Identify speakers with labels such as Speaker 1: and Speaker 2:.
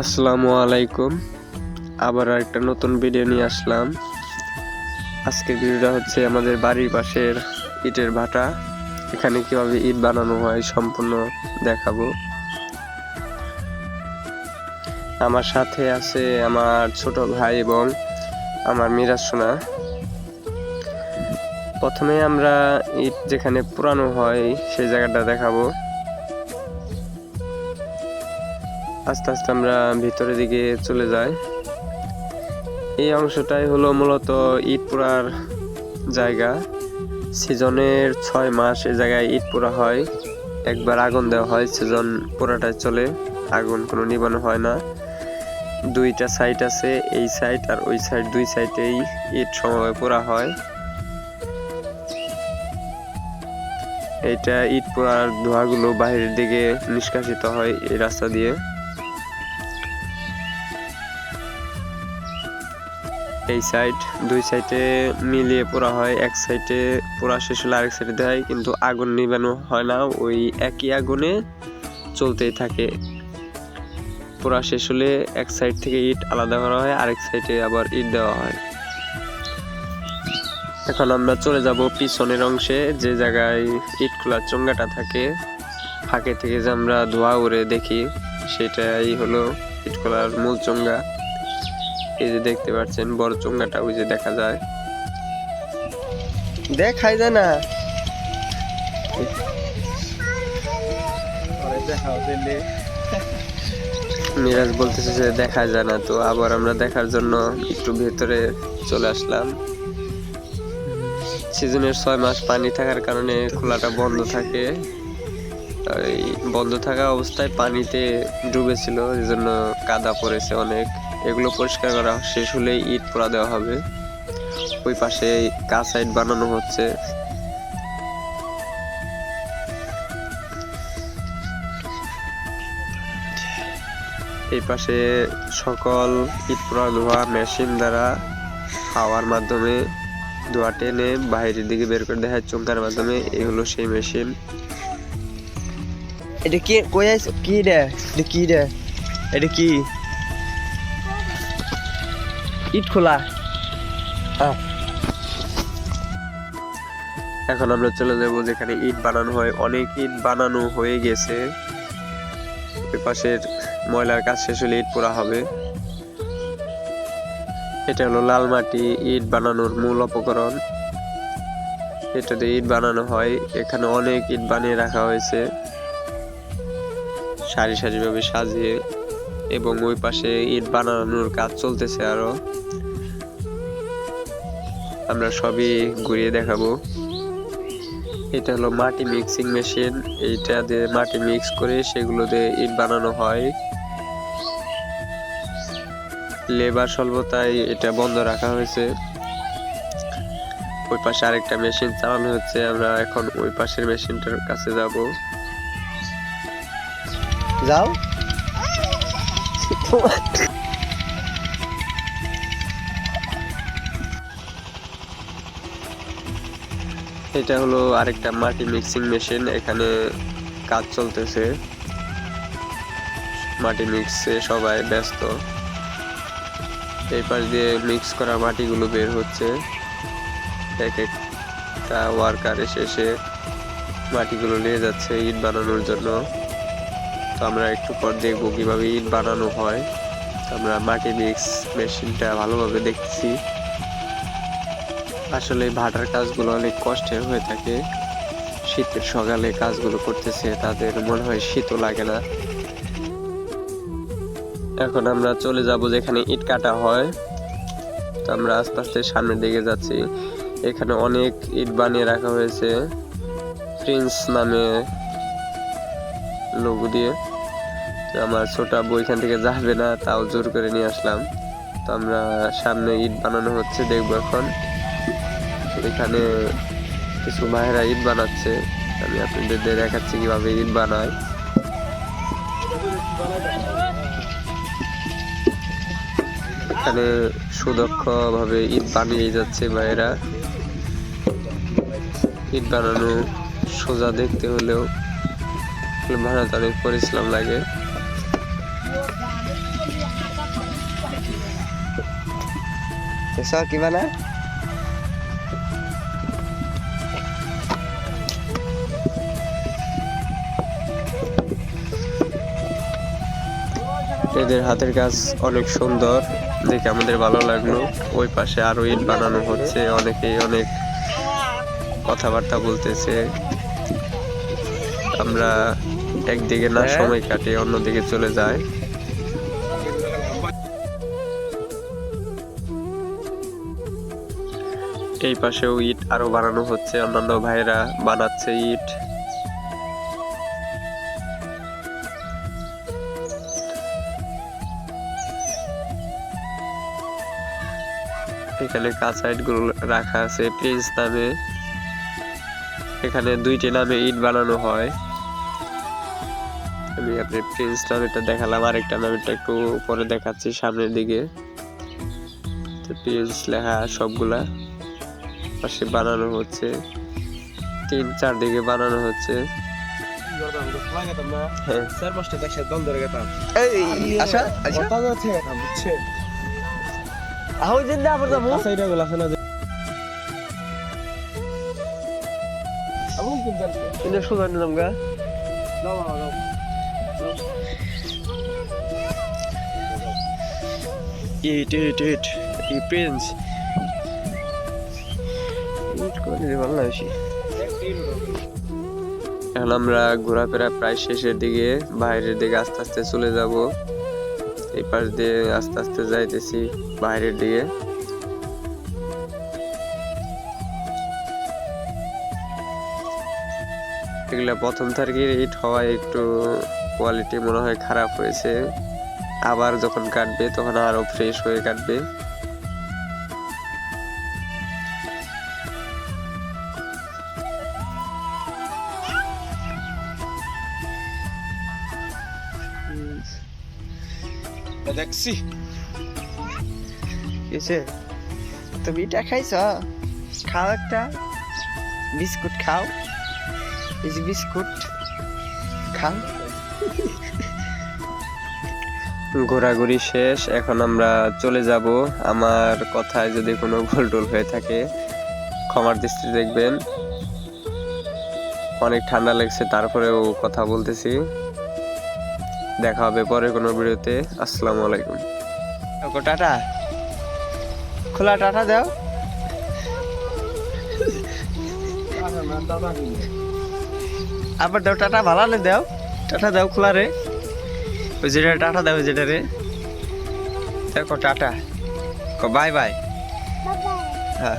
Speaker 1: আসসালামু আলাইকুম। আবার একটা নতুন ভিডিও নিয়ে আসলাম। আজকের ভিডিওটা হচ্ছে আমাদের বাড়ির পাশের ইটের ভাটা। এখানে কিভাবে ইট বানানো হয় সম্পূর্ণ দেখাবো। আমার সাথে আছে আমার ছোট ভাই এবং আমার মিরাজ সোনা। প্রথমে আমরা ইট যেখানে পুরানো হয় সেই জায়গাটা দেখাবো। আস্তে আস্তে আমরা ভিতরের দিকে চলে যাই। এই অংশটাই হলো মূলত ইট পোড়ার জায়গা। সিজনের 6 মাস এই জায়গায় ইট পোড়া হয়। একবার আগুন দেওয়া হয়, সিজন পোড়াটাই চলে, আগুন কোনো নিবানো হয় না। দুইটা সাইড আছে, এই সাইড আর ওই সাইড, দুই সাইডেই ইট সমভাবে পোড়া হয়। এইটা ইট পোড়ার ধোঁয়াগুলো বাইরের দিকে নিষ্কাশিত হয় এই রাস্তা দিয়ে। এই সাইড দুই সাইডে মিলিয়ে পোড়া হয়, এক সাইডে পোড়া শেষ হলে আরেক সাইডে দেয়, কিন্তু আগুন নিবানো হয় না, ওই একই আগুনে চলতেই থাকে। পোড়া শেষ হলে এক সাইড থেকে ইট আলাদা করা হয়, আরেক সাইডে আবার ইট দেওয়া হয়। এখন আমরা চলে যাব পিছনের অংশে, যে জায়গায় ইট খোলার চোঙ্গাটা থাকে, ফাঁকে থেকে যে আমরা ধোঁয়া উড়ে দেখি, সেটাই হলো ইট খোলার মূল চোঙ্গা। এই যে দেখতে পাচ্ছেন বড় চোঙ্গাটা, ওই যে দেখা যায়, দেখাই যায় না, মিরাজ বলতেছে যে দেখা যায় না, তো আবার আমরা দেখার জন্য একটু ভেতরে চলে আসলাম। সিজনের 6 মাস পানি থাকার কারণে খোলাটা বন্ধ থাকে। এই বন্ধ থাকা অবস্থায় পানিতে ডুবেছিল, এই জন্য কাদা পড়েছে অনেক। এগুলো পরিষ্কার করা শেষ হলে ইট পোড়া দেওয়া হবে। ওই পাশে কাঁচা ইট বানানো হচ্ছে। এই পাশে সকল ইট পোড়া ধোয়া মেশিন দ্বারা হাওয়ার মাধ্যমে ধোয়া টেনে বাইরের দিকে বের করে দেয় চোঙ্গার মাধ্যমে। এই হলো সেই মেশিন। এটা কি কই আছে, কি রে, এটা কি রে, এটা কি ইট খোলা। এখন আমরা চলে যাবো যেখানে ইট বানানো হয়। অনেক ইট বানানো হয়ে গেছে, ওই পাশের ময়লার কাজ শেষ হলে ইট পোড়া হবে। এটা হলো লাল মাটি, ইট বানানোর মূল উপকরণ। এটা দিয়ে ইট বানানো হয়। এখানে অনেক ইট বানিয়ে রাখা হয়েছে সারি সারি ভাবে সাজিয়ে, এবং ওই পাশে ইট বানানোর কাজ চলতেছে আরো। আমরা সবই ঘুরিয়ে দেখাবো। এটা হলো মাটি মিক্সিং মেশিন। এইটা দিয়ে মাটি মিক্স করে সেগুলো দিয়ে ইট বানানো হয়। লেবার স্বল্পতায় এটা বন্ধ রাখা হয়েছে। ওই পাশে আরেকটা মেশিন চালানো হচ্ছে। আমরা এখন ওই পাশের মেশিনটার কাছে যাব। যাও, এটা হলো আরেকটা মাটি মিক্সিং মেশিন। এখানে কাজ চলতেছে, মাটি মিক্সে সবাই ব্যস্ত। এই পাশ দিয়ে মিক্স করা মাটিগুলো বের হচ্ছে, এক একটা ওয়ার্কার এসে মাটিগুলো নিয়ে যাচ্ছে ইট বানানোর জন্য। তো আমরা একটু পর দেখবো কিভাবে ইট বানানো হয়। আমরা মাটি মিক্স মেশিনটা ভালোভাবে দেখছি। আসলে ভাটার কাজগুলো অনেক কষ্টের হয়ে থাকে। শীতের সকালে কাজগুলো করতেছে, তাদের মনে হয় শীতও লাগে না। এখন আমরা চলে যাব যেখানে ইট কাটা হয়। তো আমরা আস্তে আস্তে সামনের দিকে যাচ্ছি। এখানে অনেক ইট বানিয়ে রাখা হয়েছে প্রিন্স নামে লোগো দিয়ে। তো আমার ছোট বই এখান থেকে যাবে না, তাও জোর করে নিয়ে আসলাম। তো আমরা সামনে ইট বানানো হচ্ছে, দেখবো এখন। এখানে কিছু ভাইরা ইট বানাচ্ছে, আমি আপনাদের দেখাচ্ছি কিভাবে ইট বানায়। এখানে সুদক্ষ ভাবে ইট বানিয়ে যাচ্ছে ভাইরা। ইট বানানো সোজা দেখতে হলেও বানাতে অনেক পরিশ্রম লাগে। দেখছো কি বানায়? এদের হাতের কাজ অনেক সুন্দর, দেখে আমাদের ভালো লাগলো। ওই পাশে আরো ইট বানানো হচ্ছে, অনেকেই অনেক কথাবার্তা বলতেছে। আমরা একদিকে না সময় কাটিয়ে অন্যদিকে চলে যাই। এই পাশেও ইট আরো বানানো হচ্ছে, অন্যান্য ভাইরা বানাচ্ছে ইট। এখানে কাঁচা ইট গুলো রাখা আছে প্রিন্স নামে। এখানে দুইটি নামে ইট বানানো হয়। আমি আপনি প্রিন্স নামেরটা দেখালাম, আরেকটা নামেরটা একটু পরে দেখাচ্ছি সামনের দিকে। প্রিন্স লেখা সবগুলা পাশে বানানো হচ্ছে, 3-4 দিকে বানানো হচ্ছে। এখন আমরা ঘোরাফেরা প্রায় শেষের দিকে, বাইরের দিকে আস্তে আস্তে চলে যাব। এই পাশ দিয়ে আস্তে আস্তে যাইতেছি বাইরের দিকে। এগুলা প্রথম তারিখের ইট হওয়ায় একটু কোয়ালিটি মনে হয় খারাপ হয়েছে, আবার যখন কাটবে তখন আরো ফ্রেশ হয়ে কাটবে।
Speaker 2: দেখছি
Speaker 1: কিসে তুমি এটা খাইছ? খাও একটা বিস্কুট খাও, এই যে বিস্কুট খাও। ঘোরাঘুরি শেষ, এখন আমরা চলে যাব। আমার কথায় যদি কোনো ভুলটুল হয়ে থাকে ক্ষমার দৃষ্টিতে দেখবেন। অনেক ঠান্ডা লাগছে, তারপরেও কথা বলতেছি। দেখা হবে পরে কোনো ভিডিওতে। আসসালামু আলাইকুম। টাটা, খোলা টাটা দাও। আবার দাও টাটা, ভালো না দাও, টাটা দাও খোলা রে। ওই যেটা টাটা দাও, যেটা রে দেখো টাটা, বাই বাই। হ্যাঁ।